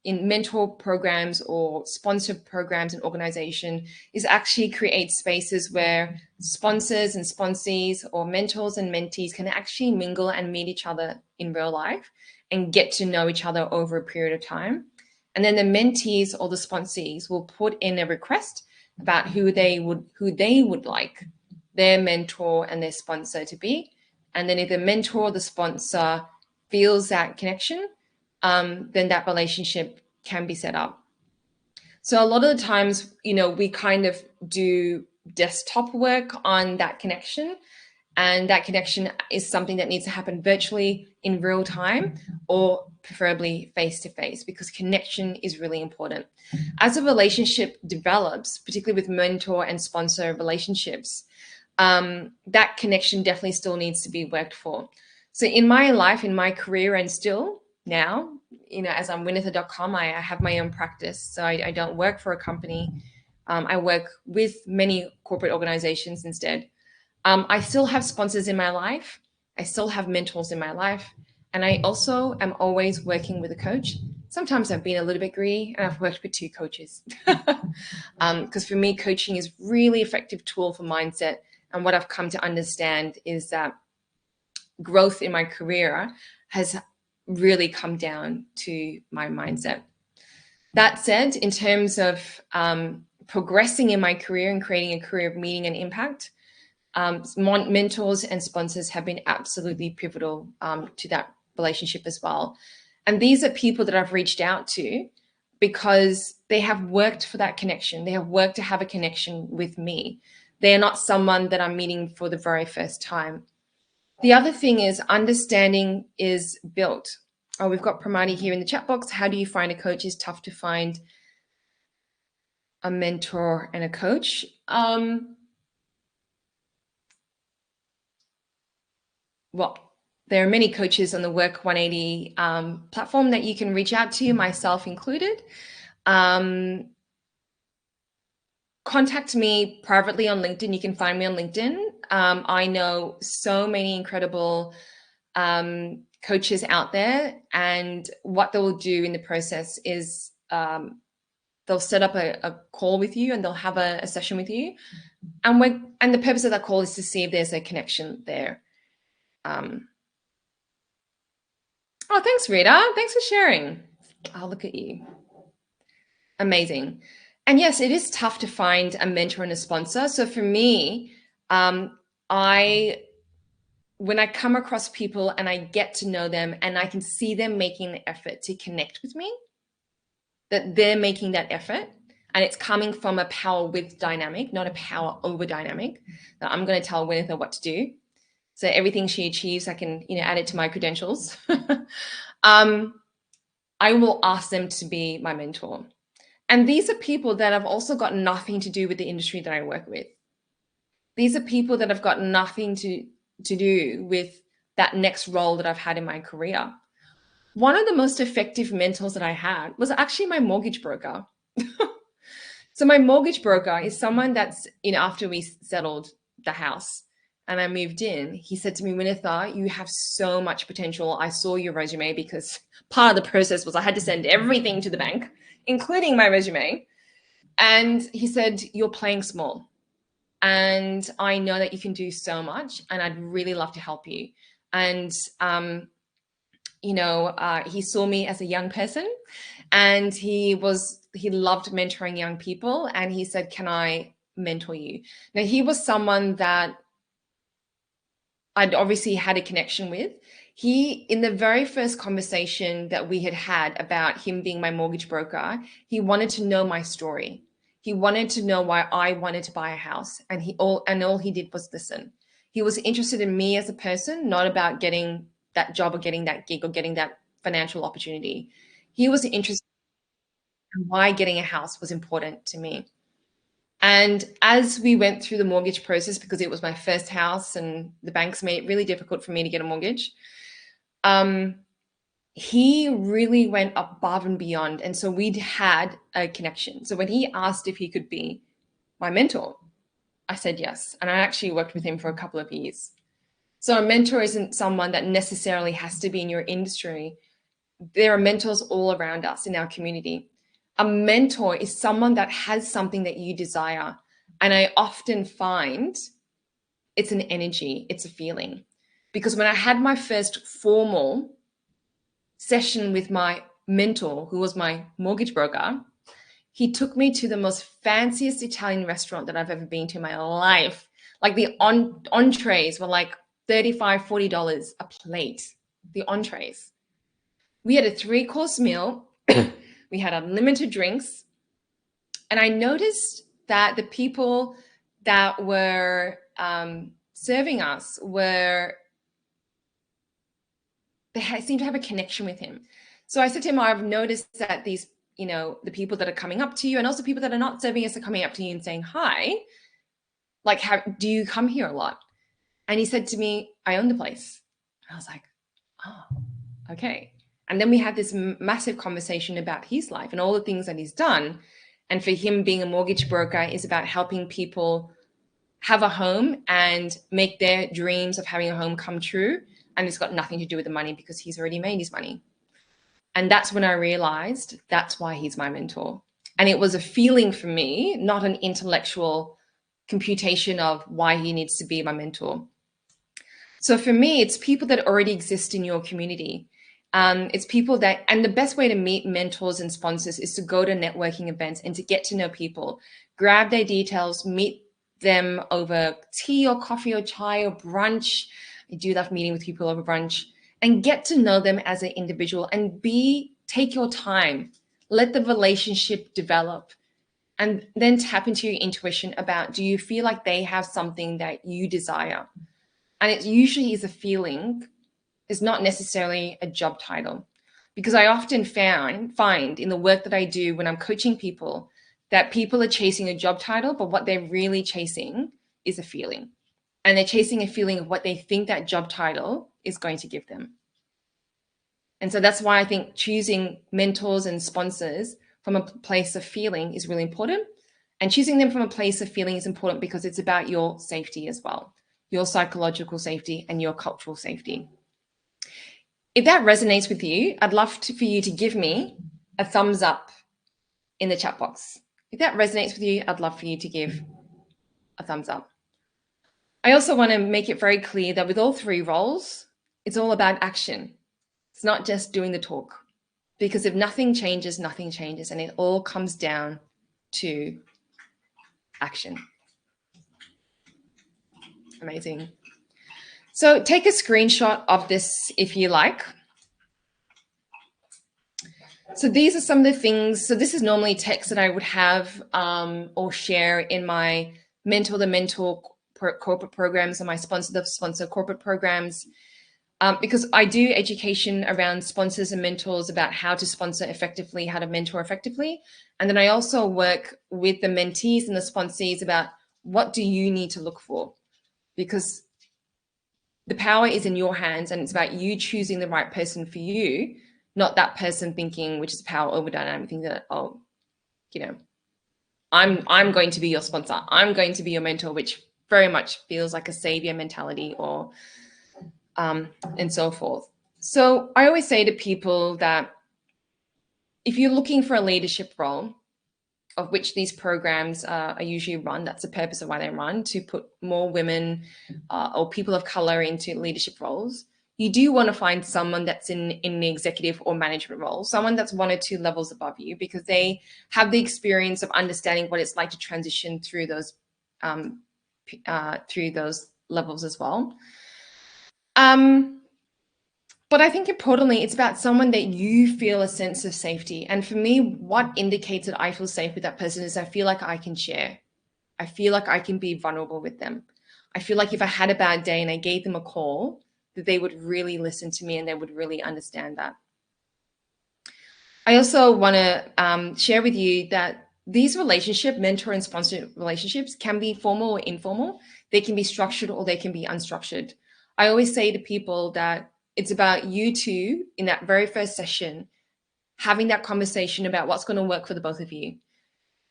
in mentor programs or sponsored programs and organization is actually create spaces where sponsors and sponsees or mentors and mentees can actually mingle and meet each other in real life and get to know each other over a period of time. And then the mentees or the sponsees will put in a request about who they would like their mentor and their sponsor to be. And then if the mentor or the sponsor feels that connection, then that relationship can be set up. So a lot of the times, we kind of do desktop work on that connection. And that connection is something that needs to happen virtually in real time or preferably face-to-face, because connection is really important. As a relationship develops, particularly with mentor and sponsor relationships, that connection definitely still needs to be worked for. So in my life, in my career, and still now, as I'm Winitha.com, I have my own practice. So I don't work for a company. I work with many corporate organizations instead. I still have sponsors in my life. I still have mentors in my life. And I also am always working with a coach. Sometimes I've been a little bit greedy and I've worked with 2 coaches. Because for me, coaching is really effective tool for mindset. And what I've come to understand is that growth in my career has really come down to my mindset. That said, in terms of progressing in my career and creating a career of meaning and impact, mentors and sponsors have been absolutely pivotal to that relationship as well. And these are people that I've reached out to because they have worked for that connection. They have worked to have a connection with me. They are not someone that I'm meeting for the very first time. The other thing is understanding is built. Oh, we've got Pramati here in the chat box. How do you find a coach? It's tough to find a mentor and a coach. Well, there are many coaches on the WORK180 platform that you can reach out to, myself included. Contact me privately on LinkedIn. You can find me on LinkedIn. I know so many incredible coaches out there, and what they will do in the process is they'll set up a call with you and they'll have a session with you. And the purpose of that call is to see if there's a connection there. Oh, thanks, Rita. Thanks for sharing. I'll look at you. Amazing. And yes, it is tough to find a mentor and a sponsor. So for me, when I come across people and I get to know them and I can see them making the effort to connect with me, that they're making that effort and it's coming from a power with dynamic, not a power over dynamic, that I'm going to tell Winitha what to do. So everything she achieves, I can, add it to my credentials. I will ask them to be my mentor. And these are people that have also got nothing to do with the industry that I work with. These are people that have got nothing to do with that next role that I've had in my career. One of the most effective mentors that I had was actually my mortgage broker. So my mortgage broker is someone that's, after we settled the house and I moved in, he said to me, Winitha, you have so much potential. I saw your resume, because part of the process was I had to send everything to the bank, including my resume. And he said, you're playing small. And I know that you can do so much and I'd really love to help you. And, he saw me as a young person and he loved mentoring young people. And he said, can I mentor you? Now, he was someone that I'd obviously had a connection with. In the very first conversation that we had about him being my mortgage broker, he wanted to know my story. He wanted to know why I wanted to buy a house, and all he did was listen. He was interested in me as a person, not about getting that job or getting that gig or getting that financial opportunity. He was interested in why getting a house was important to me. And as we went through the mortgage process, because it was my first house and the banks made it really difficult for me to get a mortgage, he really went above and beyond. And so we'd had a connection. So when he asked if he could be my mentor, I said yes. And I actually worked with him for a couple of years. So a mentor isn't someone that necessarily has to be in your industry. There are mentors all around us in our community. A mentor is someone that has something that you desire. And I often find it's an energy, it's a feeling. Because when I had my first formal session with my mentor, who was my mortgage broker, he took me to the most fanciest Italian restaurant that I've ever been to in my life. Like the entrees were like $35, $40 a plate, the entrees. We had a 3-course meal. We had unlimited drinks. And I noticed that the people that were serving us they seemed to have a connection with him. So I said to him, I've noticed that these, the people that are coming up to you and also people that are not serving us are coming up to you and saying hi. Like, do you come here a lot? And he said to me, I own the place. And I was like, oh, okay. And then we had this massive conversation about his life and all the things that he's done. And for him, being a mortgage broker is about helping people have a home and make their dreams of having a home come true. And it's got nothing to do with the money because he's already made his money. And that's when I realized that's why he's my mentor. And it was a feeling for me, not an intellectual computation of why he needs to be my mentor. So for me, it's people that already exist in your community. It's people that, and the best way to meet mentors and sponsors is to go to networking events and to get to know people, grab their details, meet them over tea or coffee or chai or brunch. I do love meeting with people over brunch, and get to know them as an individual and take your time, let the relationship develop, and then tap into your intuition about, do you feel like they have something that you desire? And it usually is a feeling. It's not necessarily a job title, because I often find in the work that I do when I'm coaching people that people are chasing a job title, but what they're really chasing is a feeling. And they're chasing a feeling of what they think that job title is going to give them. And so that's why I think choosing mentors and sponsors from a place of feeling is really important. And choosing them from a place of feeling is important because it's about your safety as well, your psychological safety and your cultural safety. If that resonates with you, I'd love for you to give me a thumbs up in the chat box. If that resonates with you, I'd love for you to give a thumbs up. I also want to make it very clear that with all 3 roles, it's all about action. It's not just doing the talk, because if nothing changes, nothing changes, and it all comes down to action. Amazing. So take a screenshot of this if you like. So these are some of the things. So this is normally text that I would have or share in my Mentor the Mentor corporate programs and my Sponsor the Sponsor corporate programs, because I do education around sponsors and mentors about how to sponsor effectively, how to mentor effectively. And then I also work with the mentees and the sponsees about what do you need to look for, because the power is in your hands and it's about you choosing the right person for you, not that person thinking, which is power over dynamic, thinking that, oh, I'm going to be your sponsor, I'm going to be your mentor, which very much feels like a savior mentality or and so forth. So I always say to people that if you're looking for a leadership role, of which these programs are usually run, that's the purpose of why they run, to put more women or people of color into leadership roles, you do want to find someone that's in the executive or management role, someone that's 1 or 2 levels above you, because they have the experience of understanding what it's like to transition through those levels as well. But I think importantly, it's about someone that you feel a sense of safety. And for me, what indicates that I feel safe with that person is I feel like I can share. I feel like I can be vulnerable with them. I feel like if I had a bad day and I gave them a call, that they would really listen to me and they would really understand that. I also want to share with you that these mentor and sponsor relationships, can be formal or informal. They can be structured or they can be unstructured. I always say to people that it's about you two in that very first session having that conversation about what's going to work for the both of you.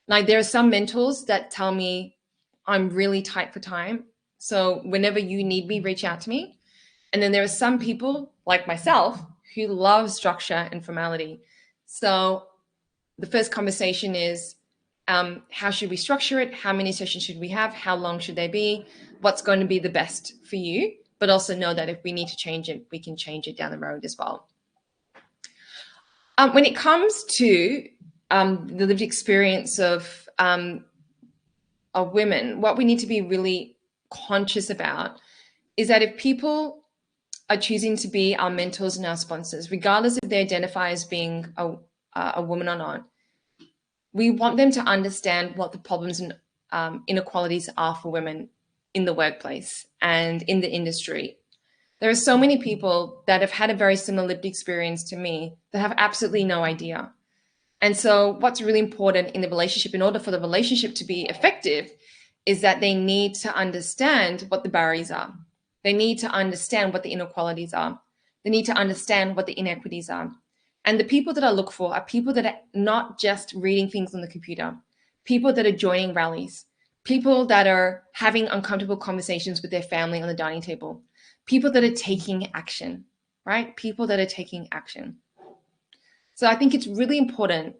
Like there are some mentors that tell me I'm really tight for time. So whenever you need me, reach out to me. And then there are some people like myself who love structure and formality. So the first conversation is how should we structure it? How many sessions should we have? How long should they be? What's going to be the best for you? But also know that if we need to change it, we can change it down the road as well. When it comes to the lived experience of women, what we need to be really conscious about is that if people are choosing to be our mentors and our sponsors, regardless if they identify as being a woman or not, we want them to understand what the problems and inequalities are for women in the workplace and in the industry. There are so many people that have had a very similar lived experience to me that have absolutely no idea. And so what's really important in the relationship, in order for the relationship to be effective, is that they need to understand what the barriers are. They need to understand what the inequalities are. They need to understand what the inequities are. And the people that I look for are people that are not just reading things on the computer, people that are joining rallies, people that are having uncomfortable conversations with their family on the dining table, people that are taking action, right? People that are taking action. So I think it's really important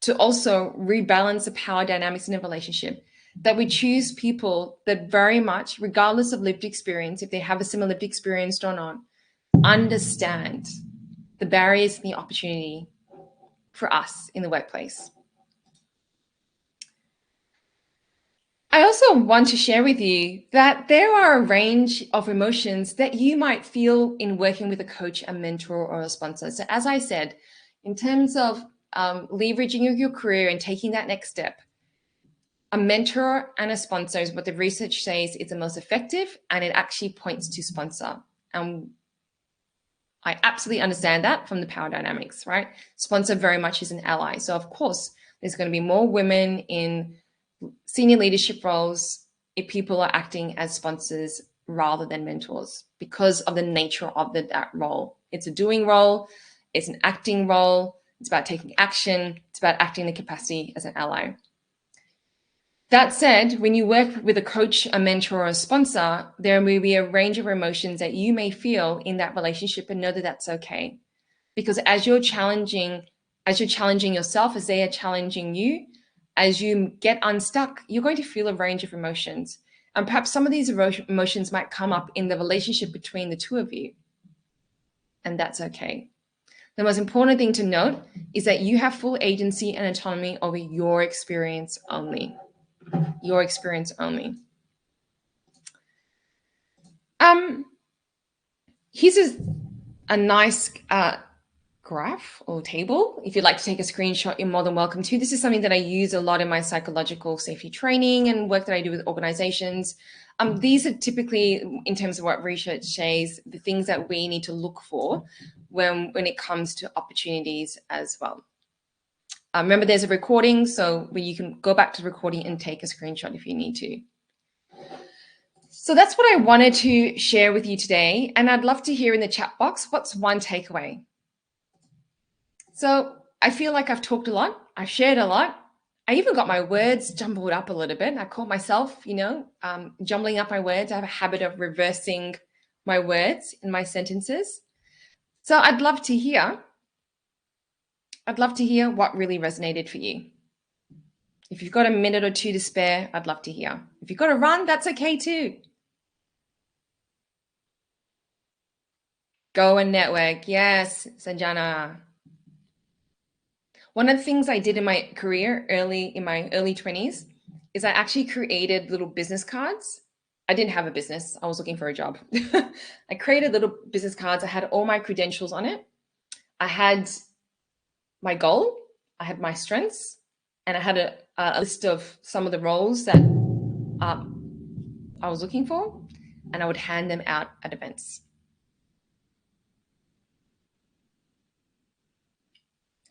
to also rebalance the power dynamics in a relationship, that we choose people that very much, regardless of lived experience, if they have a similar lived experience or not, understand the barriers and the opportunity for us in the workplace. I also want to share with you that there are a range of emotions that you might feel in working with a coach, a mentor, or a sponsor. So as I said, in terms of leveraging your career and taking that next step, a mentor and a sponsor is what the research says is the most effective, and it actually points to sponsor. And I absolutely understand that from the power dynamics, right? Sponsor very much is an ally. So of course, there's going to be more women in senior leadership roles if people are acting as sponsors rather than mentors because of the nature of that role. It's a doing role, it's an acting role, it's about taking action, it's about acting in the capacity as an ally. That said, when you work with a coach, a mentor, or a sponsor, there may be a range of emotions that you may feel in that relationship, and know that that's okay. Because as you're challenging yourself, as they are challenging you, as you get unstuck, you're going to feel a range of emotions. And perhaps some of these emotions might come up in the relationship between the two of you. And that's okay. The most important thing to note is that you have full agency and autonomy over your experience only. Your experience only. Here's a nice graph or table. If you'd like to take a screenshot, you're more than welcome to. This is something that I use a lot in my psychological safety training and work that I do with organizations. These are typically, in terms of what research says, the things that we need to look for when it comes to opportunities as well. Remember, there's a recording, so you can go back to the recording and take a screenshot if you need to. So that's what I wanted to share with you today. And I'd love to hear in the chat box, what's one takeaway? So I feel like I've talked a lot. I've shared a lot. I even got my words jumbled up a little bit. I caught myself, jumbling up my words. I have a habit of reversing my words in my sentences. So I'd love to hear what really resonated for you. If you've got a minute or two to spare, I'd love to hear. If you've got to run, that's okay too. Go and network. Yes, Sanjana. One of the things I did in my career in my early 20s is I actually created little business cards I didn't have a business. I was looking for a job. I created little business cards. I had all my credentials on it. I had my goal, I had my strengths, and I had a list of some of the roles that I was looking for, and I would hand them out at events.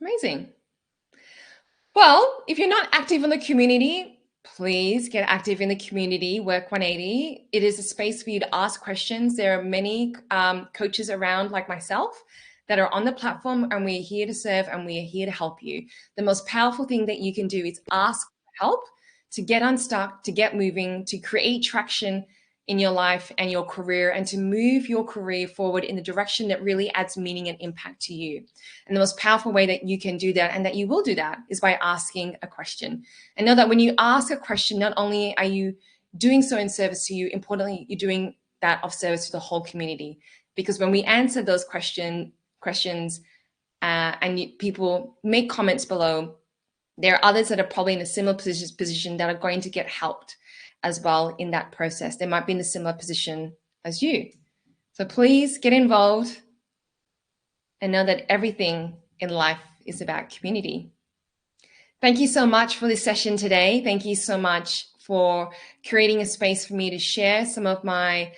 Amazing. Well, if you're not active in the community, please get active in the community, WORK180. It is a space for you to ask questions. There are many coaches around like myself that are on the platform, and we're here to serve and we are here to help you. The most powerful thing that you can do is ask for help to get unstuck, to get moving, to create traction in your life and your career, and to move your career forward in the direction that really adds meaning and impact to you. And the most powerful way that you can do that, and that you will do that, is by asking a question. And know that when you ask a question, not only are you doing so in service to you, importantly, you're doing that of service to the whole community. Because when we answer those questions and people make comments below, there are others that are probably in a similar position that are going to get helped as well in that process. They might be in a similar position as you. So please get involved and know that everything in life is about community. Thank you so much for this session today. Thank you so much for creating a space for me to share some of my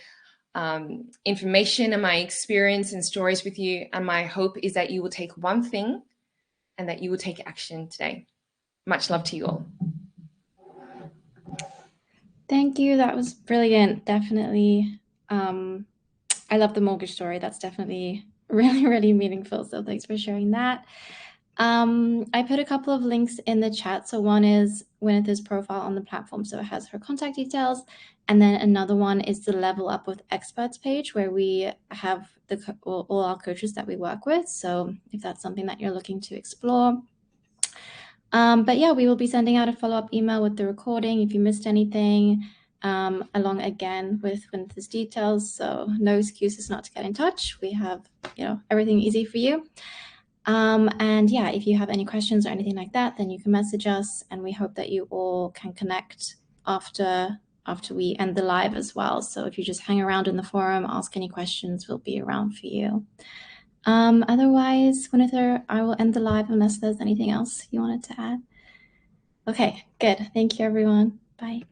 information and my experience and stories with you. And my hope is that you will take one thing and that you will take action today. Much love to you all. Thank you. That was brilliant. Definitely. I love the mortgage story. That's definitely really, really meaningful. So thanks for sharing that. I put a couple of links in the chat. So one is Winifred's profile on the platform, so it has her contact details. And then another one is the Level Up with Experts page, where we have all our coaches that we work with. So if that's something that you're looking to explore. But yeah, we will be sending out a follow-up email with the recording if you missed anything, along again with Winifred's details. So no excuses not to get in touch. We have, everything easy for you. And yeah, if you have any questions or anything like that, then you can message us, and we hope that you all can connect after we end the live as well. So if you just hang around in the forum, ask any questions, we'll be around for you. Otherwise, Winifred, I will end the live unless there's anything else you wanted to add. Okay, good. Thank you, everyone. Bye.